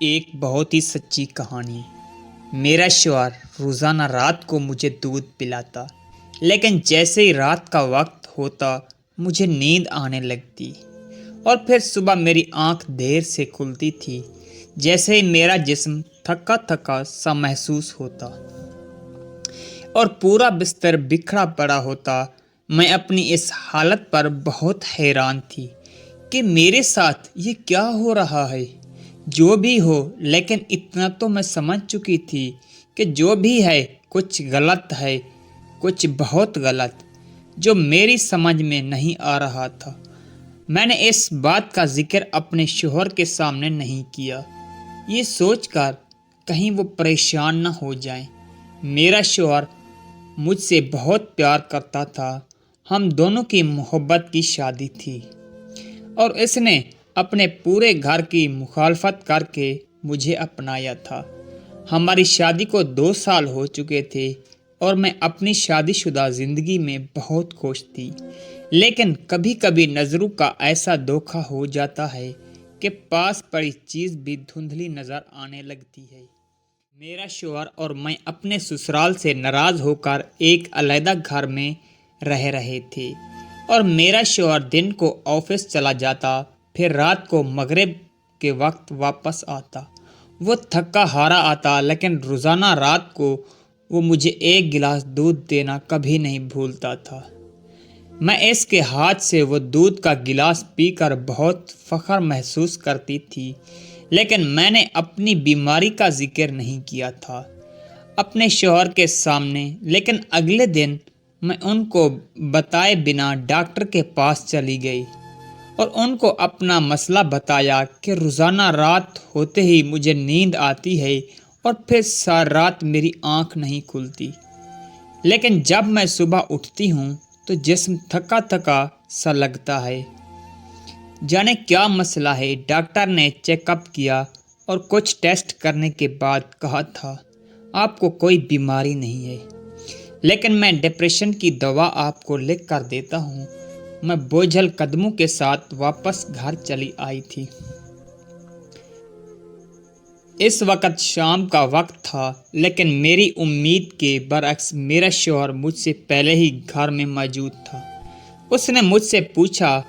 ایک بہت ہی سچی کہانی۔ میرا شوہر روزانہ رات کو مجھے دودھ پلاتا، لیکن جیسے ہی رات کا وقت ہوتا مجھے نیند آنے لگتی اور پھر صبح میری آنکھ دیر سے کھلتی تھی، جیسے ہی میرا جسم تھکا تھکا سا محسوس ہوتا اور پورا بستر بکھرا پڑا ہوتا۔ میں اپنی اس حالت پر بہت حیران تھی کہ میرے ساتھ یہ کیا ہو رہا ہے۔ جو بھی ہو، لیکن اتنا تو میں سمجھ چکی تھی کہ جو بھی ہے کچھ غلط ہے، کچھ بہت غلط، جو میری سمجھ میں نہیں آ رہا تھا۔ میں نے اس بات کا ذکر اپنے شوہر کے سامنے نہیں کیا، یہ سوچ کر کہیں وہ پریشان نہ ہو جائیں۔ میرا شوہر مجھ سے بہت پیار کرتا تھا، ہم دونوں کی محبت کی شادی تھی اور اس نے اپنے پورے گھر کی مخالفت کر کے مجھے اپنایا تھا۔ ہماری شادی کو 2 سال ہو چکے تھے اور میں اپنی شادی شدہ زندگی میں بہت خوش تھی، لیکن کبھی کبھی نظروں کا ایسا دھوکہ ہو جاتا ہے کہ پاس پڑی چیز بھی دھندلی نظر آنے لگتی ہے۔ میرا شوہر اور میں اپنے سسرال سے ناراض ہو کر ایک علیحدہ گھر میں رہ رہے تھے اور میرا شوہر دن کو آفس چلا جاتا، پھر رات کو مغرب کے وقت واپس آتا۔ وہ تھکا ہارا آتا، لیکن روزانہ رات کو وہ مجھے 1 گلاس دودھ دینا کبھی نہیں بھولتا تھا۔ میں اس کے ہاتھ سے وہ دودھ کا گلاس پی کر بہت فخر محسوس کرتی تھی، لیکن میں نے اپنی بیماری کا ذکر نہیں کیا تھا اپنے شوہر کے سامنے۔ لیکن اگلے دن میں ان کو بتائے بنا ڈاکٹر کے پاس چلی گئی اور ان کو اپنا مسئلہ بتایا کہ روزانہ رات ہوتے ہی مجھے نیند آتی ہے اور پھر ساری رات میری آنکھ نہیں کھلتی، لیکن جب میں صبح اٹھتی ہوں تو جسم تھکا تھکا سا لگتا ہے۔ جانے کیا مسئلہ ہے؟ ڈاکٹر نے چیک اپ کیا اور کچھ ٹیسٹ کرنے کے بعد کہا تھا آپ کو کوئی بیماری نہیں ہے، لیکن میں ڈپریشن کی دوا آپ کو لکھ کر دیتا ہوں۔ میں بوجھل قدموں کے ساتھ واپس گھر چلی آئی تھی۔ اس وقت شام کا وقت تھا، لیکن میری امید کے برعکس میرا شوہر مجھ سے پہلے ہی گھر میں موجود تھا۔ اس نے مجھ سے پوچھا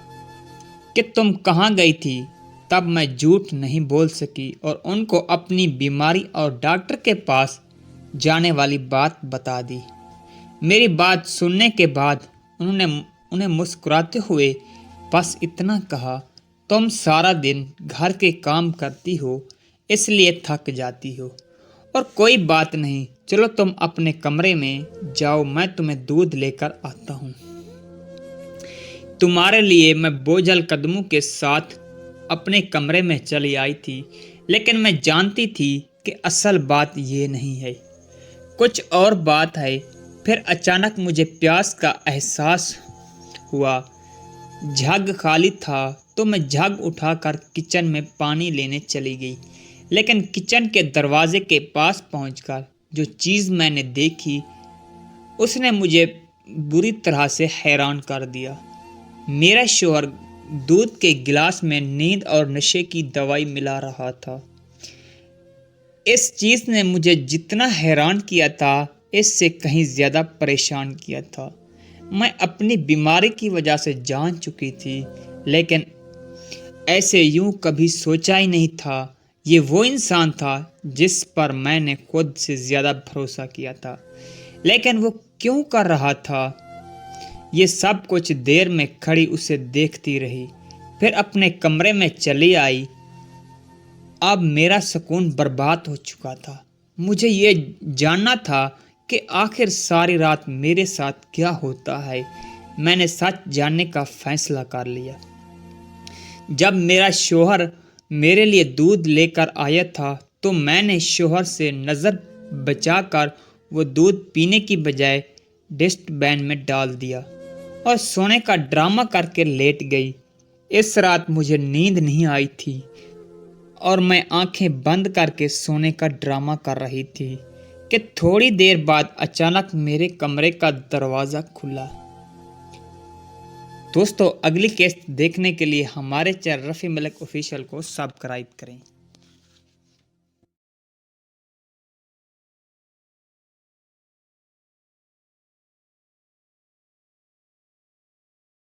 کہ تم کہاں گئی تھی؟ تب میں جھوٹ نہیں بول سکی اور ان کو اپنی بیماری اور ڈاکٹر کے پاس جانے والی بات بتا دی۔ میری بات سننے کے بعد انہیں مسکراتے ہوئے بس اتنا کہا، تم سارا دن گھر کے کام کرتی ہو اس لیے تھک جاتی ہو، اور کوئی بات نہیں، چلو تم اپنے کمرے میں جاؤ، میں تمہیں دودھ لے کر آتا ہوں۔ تمہارے لیے میں بوجھل قدموں کے ساتھ اپنے کمرے میں چلی آئی تھی، لیکن میں جانتی تھی کہ اصل بات یہ نہیں ہے، کچھ اور بات ہے۔ پھر اچانک مجھے پیاس کا احساس ہوا۔ جھگ خالی تھا تو میں جھگ اٹھا کر کچن میں پانی لینے چلی گئی، لیکن کچن کے دروازے کے پاس پہنچ کر جو چیز میں نے دیکھی اس نے مجھے بری طرح سے حیران کر دیا۔ میرا شوہر دودھ کے گلاس میں نیند اور نشے کی دوائی ملا رہا تھا۔ اس چیز نے مجھے جتنا حیران کیا تھا اس سے کہیں زیادہ پریشان کیا تھا۔ میں اپنی بیماری کی وجہ سے جان چکی تھی، لیکن ایسے یوں کبھی سوچا ہی نہیں تھا۔ یہ وہ انسان تھا جس پر میں نے خود سے زیادہ بھروسہ کیا تھا، لیکن وہ کیوں کر رہا تھا یہ سب؟ کچھ دیر میں کھڑی اسے دیکھتی رہی، پھر اپنے کمرے میں چلی آئی۔ اب میرا سکون برباد ہو چکا تھا۔ مجھے یہ جاننا تھا کہ آخر ساری رات میرے ساتھ کیا ہوتا ہے۔ میں نے سچ جاننے کا فیصلہ کر لیا۔ جب میرا شوہر میرے لیے دودھ لے کر آیا تھا تو میں نے شوہر سے نظر بچا کر وہ دودھ پینے کی بجائے ڈسٹ بین میں ڈال دیا اور سونے کا ڈرامہ کر کے لیٹ گئی۔ اس رات مجھے نیند نہیں آئی تھی اور میں آنکھیں بند کر کے سونے کا ڈرامہ کر رہی تھی کہ تھوڑی دیر بعد اچانک میرے کمرے کا دروازہ کھلا۔ دوستو، اگلی قسط دیکھنے کے لیے ہمارے چینل رفیع ملک آفیشیل کو سبسکرائب کریں۔